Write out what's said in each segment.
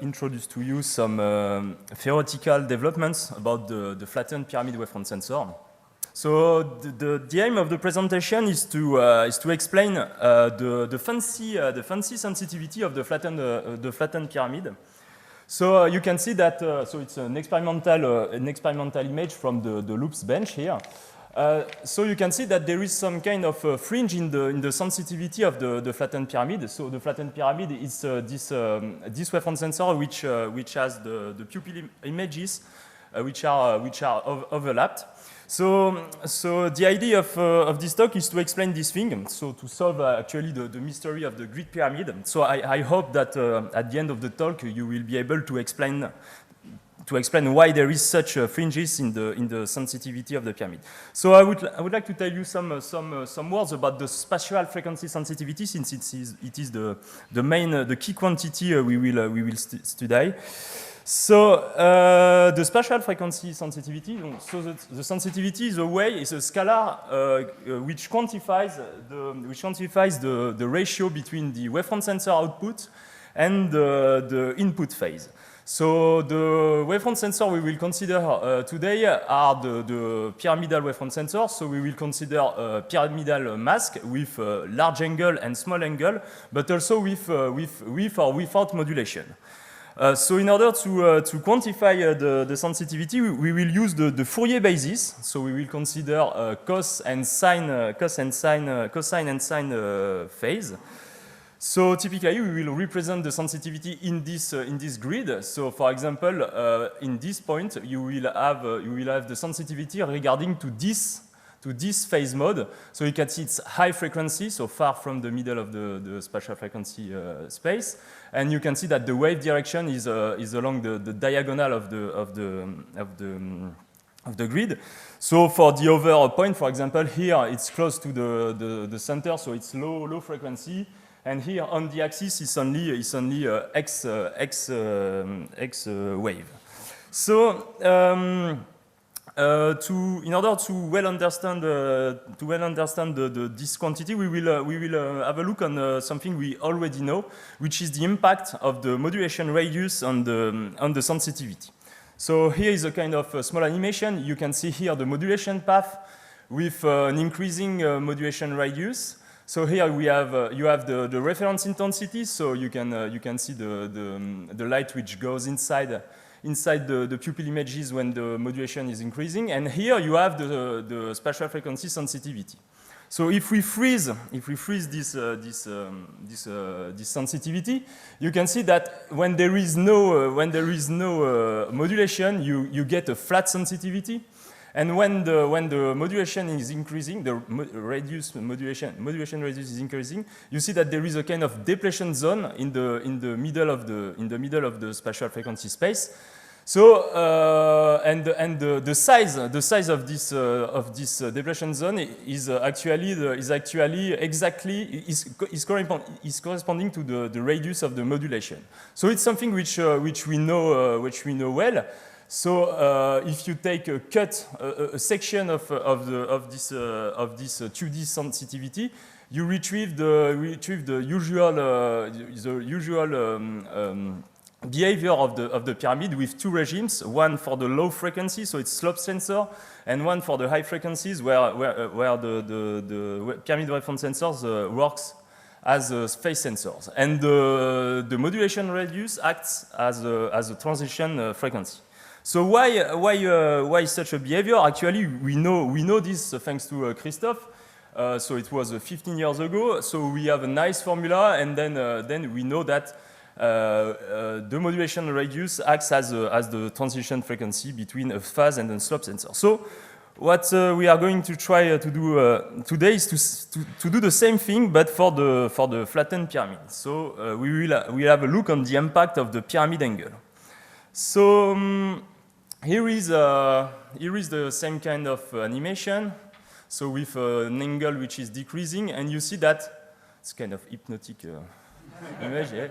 Introduce to you some theoretical developments about the flattened pyramid wavefront sensor. So the aim of the presentation is to explain the fancy sensitivity of the flattened pyramid. So you can see that so it's an experimental image from the Loops bench here. So you can see that there is some kind of fringe in the sensitivity of the flattened pyramid. So the flattened pyramid is this wavefront sensor which has the pupil images which are overlapped. So the idea of this talk is to explain this thing, so to solve actually the mystery of the grid pyramid. So I hope that at the end of the talk you will be able to explain why there is such fringes in the sensitivity of the pyramid. So I would like to tell you some words about the spatial frequency sensitivity, since it is the key quantity we will study. So the spatial frequency sensitivity. So the sensitivity is a scalar which quantifies the ratio between the wavefront sensor output and the input phase. So the wavefront sensor we will consider today are the pyramidal wavefront sensors. So we will consider a pyramidal mask with large angle and small angle, but also with or without modulation. So in order to quantify the sensitivity, we will use the Fourier basis. So we will consider cosine and sine phase. So typically, we will represent the sensitivity in this grid. So, for example, in this point, you will have the sensitivity regarding to this phase mode. So you can see it's high frequency, so far from the middle of the spatial frequency space, and you can see that the wave direction is along the diagonal of the grid. So for the other point, for example, here it's close to the center, so it's low frequency. And here on the axis is only x wave. So in order to well understand this quantity, we will have a look on something we already know, which is the impact of the modulation radius on the sensitivity. So here is a kind of small animation. You can see here the modulation path with an increasing modulation radius. So here we have you have the reference intensity, so you can see the light which goes inside the pupil images when the modulation is increasing, and here you have the spatial frequency sensitivity. So if we freeze this sensitivity, you can see that when there is no modulation, you get a flat sensitivity. And when the modulation is increasing, the modulation radius is increasing, you see that there is a kind of depletion zone in the middle of the spatial frequency space. So the size of this depletion zone is corresponding to the radius of the modulation. So it's something which we know well. So if you take a section of this 2D sensitivity, you retrieve the usual behavior of the pyramid with two regimes: one for the low frequency, so it's slope sensor, and one for the high frequencies, where the pyramid wavefront sensors works as phase sensors, and the modulation radius acts as a transition frequency. So why such a behavior? Actually, we know this thanks to Christophe. So it was 15 years ago. So we have a nice formula, and then we know that the modulation radius acts as the transition frequency between a phase and a slope sensor. So what we are going to try to do today is to do the same thing, but for the flattened pyramid. So we will have a look on the impact of the pyramid angle. So here is the same kind of animation, so with an angle which is decreasing, and you see that it's kind of hypnotic image. Yeah?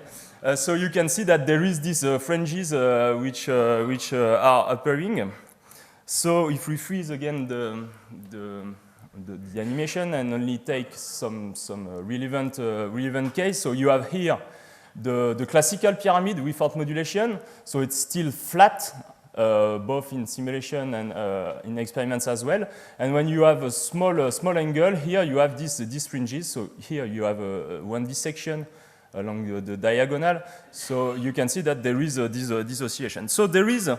So you can see that there is these fringes which are appearing. So if we freeze again the animation and only take some relevant case, so you have here the classical pyramid without modulation, so it's still flat, both in simulation and in experiments as well. And when you have a small angle, here you have these fringes. So here you have one dissection along the diagonal. So you can see that there is this oscillation. So there is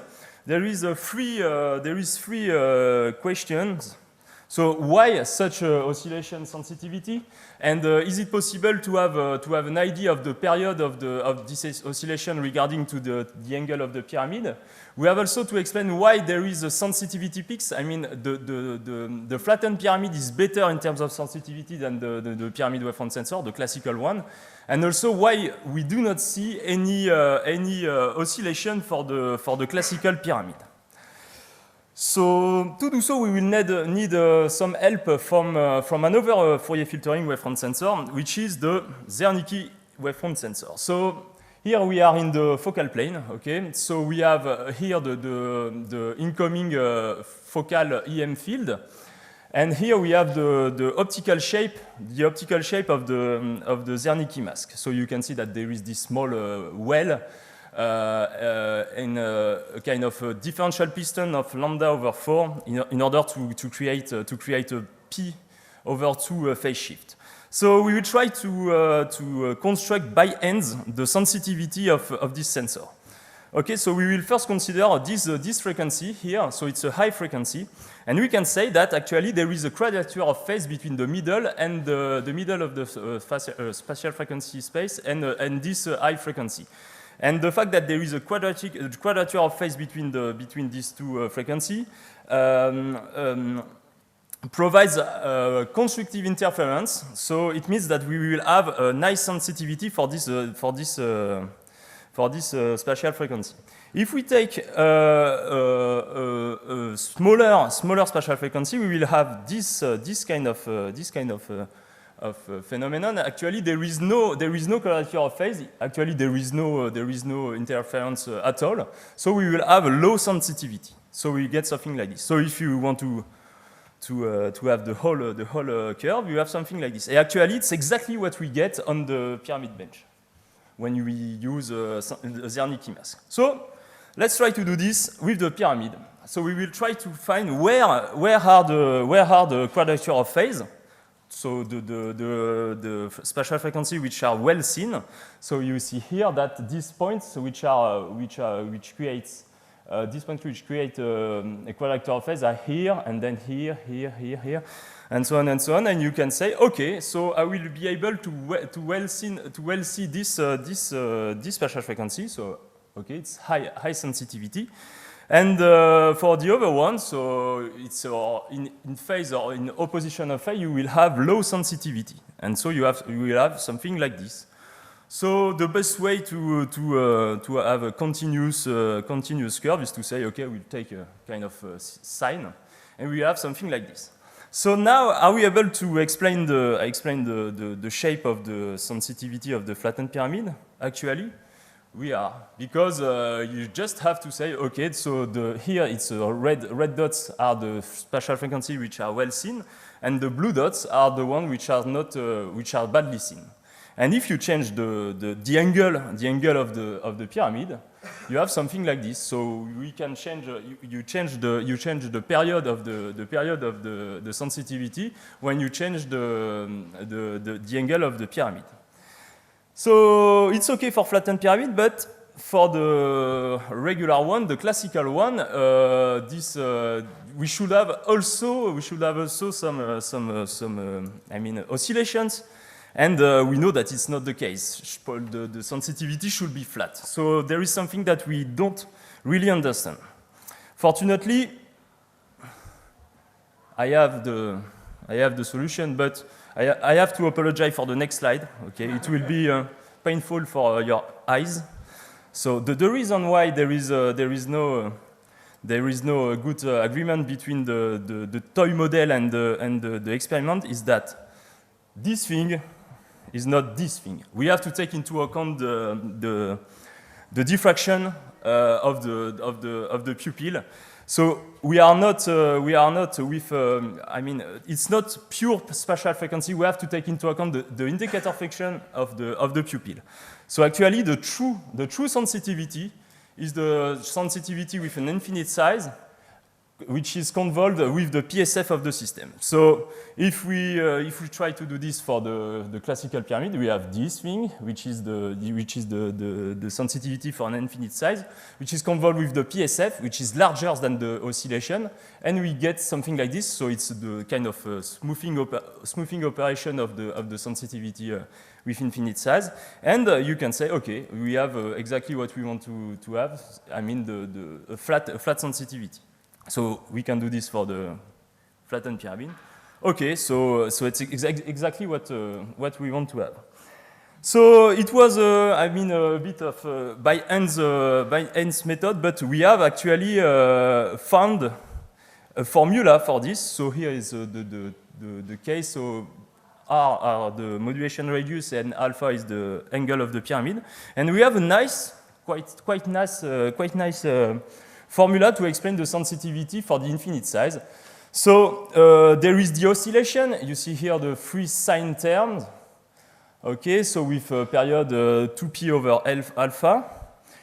three questions. So why such oscillation sensitivity? And is it possible to have an idea of the period of this oscillation regarding to the angle of the pyramid? We have also to explain why there is a sensitivity peaks. I mean, the flattened pyramid is better in terms of sensitivity than the pyramid wavefront sensor, the classical one. And also why we do not see any oscillation for the classical pyramid. So to do so, we will need some help from another Fourier filtering wavefront sensor, which is the Zernike wavefront sensor. So here we are in the focal plane. Okay, so we have here the incoming focal EM field, and here we have the optical shape of the Zernike mask. So you can see that there is this small well. In a kind of a differential piston of lambda over 4 in order to create a P over 2 phase shift. So we will try to construct by hands the sensitivity of this sensor. Okay, so we will first consider this frequency here. So it's a high frequency, and we can say that actually there is a quadrature of phase between the middle and the middle of the spatial frequency space and this high frequency. And the fact that there is a quadrature of phase between these two frequencies provides constructive interference. So it means that we will have a nice sensitivity for this spatial frequency. If we take a smaller spatial frequency, we will have this kind of phenomenon. Actually, there is no quadrature of phase. Actually, there is no interference at all. So we will have a low sensitivity. So we get something like this. So if you want to have the whole curve, you have something like this. And actually, it's exactly what we get on the pyramid bench when we use a Zernike mask. So let's try to do this with the pyramid. So we will try to find where are the quadrature of phase. So the spatial frequency which are well seen. So you see here that these points which create a quadrature of phase are here and then here, and so on and so on. And you can say, okay, so I will be able to well see this spatial frequency. So okay, it's high sensitivity. And for the other one, so it's in phase or in opposition of phase, you will have low sensitivity, and so you will have something like this. So the best way to have a continuous curve is to say, okay, we'll take a kind of sine, and we have something like this. So now, are we able to explain the shape of the sensitivity of the flattened pyramid? Actually, we are, because you just have to say, okay, so here it's red dots are the spatial frequency which are well seen, and the blue dots are the ones which are not which are badly seen. And if you change the angle of the pyramid, you have something like this. So we can change you change the period of the sensitivity when you change the angle of the pyramid. So it's okay for flattened pyramid, but for the regular one, the classical one, we should have also some oscillations, and we know that it's not the case. The sensitivity should be flat. So there is something that we don't really understand. Fortunately, I have the solution, but I have to apologize for the next slide. Okay, it will be painful for your eyes. So the reason why there is no good agreement between the toy model and the experiment is that this thing is not this thing. We have to take into account the diffraction of the pupil. So we are not with, I mean, it's not pure spatial frequency. We have to take into account the indicator function of the pupil. So actually, the true sensitivity is the sensitivity with an infinite size, which is convolved with the PSF of the system. So if we try to do this for the classical pyramid, we have this thing, which is the sensitivity for an infinite size, which is convolved with the PSF, which is larger than the oscillation, and we get something like this. So it's the kind of smoothing operation of the sensitivity with infinite size, and you can say, okay, we have exactly what we want to have. I mean, a flat sensitivity. So we can do this for the flattened pyramid. Okay, so it's exactly what we want to have. So it was, I mean, a bit of by hands method, but we have actually found a formula for this. So here is the case. So R are the modulation radius, and alpha is the angle of the pyramid, and we have a nice, quite nice formula to explain the sensitivity for the infinite size. So there is the oscillation. You see here the three sine terms. Okay, so with period 2p over alpha.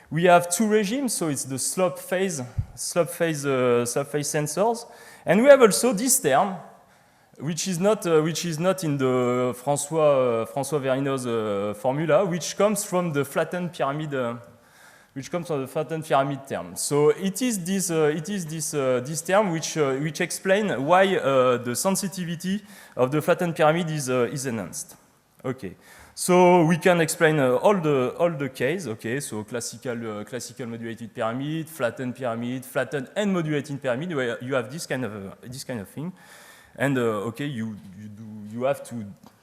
We have two regimes, so it's the slope phase sensors, and we have also this term, which is not in the François Vergniaud's formula, which comes from the flattened pyramid. Term. So it is this term which explains why the sensitivity of the flattened pyramid is enhanced. Okay, so we can explain all the case. Okay, so classical modulated pyramid, flattened and modulated pyramid, where you have this kind of thing, and okay, you have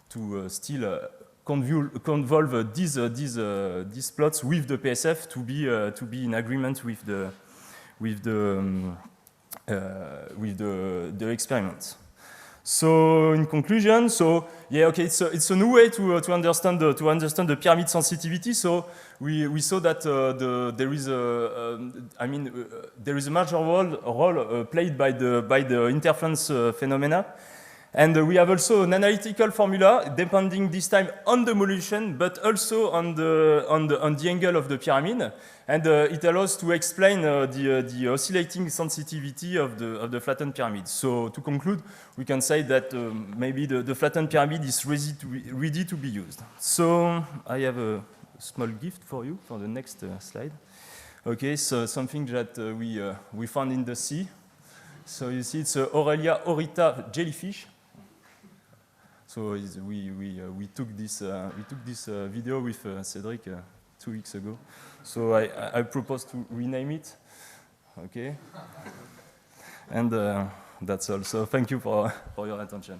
to still convolve these plots with the PSF to be in agreement with the experiment. So in conclusion, so yeah, okay, it's a new way to understand the pyramid sensitivity. So we saw that there is a major role played by the interference phenomena. And we have also an analytical formula depending this time on the modulation, but also on the angle of the pyramid, and it allows to explain the oscillating sensitivity of the flattened pyramid. So to conclude, we can say that maybe the flattened pyramid is ready to be used. So I have a small gift for you for the next slide. Okay, so something that we found in the sea. So you see, it's Aurelia aurita jellyfish. So we took this video with Cedric 2 weeks ago. So I propose to rename it. Okay, and that's all. So thank you for your attention.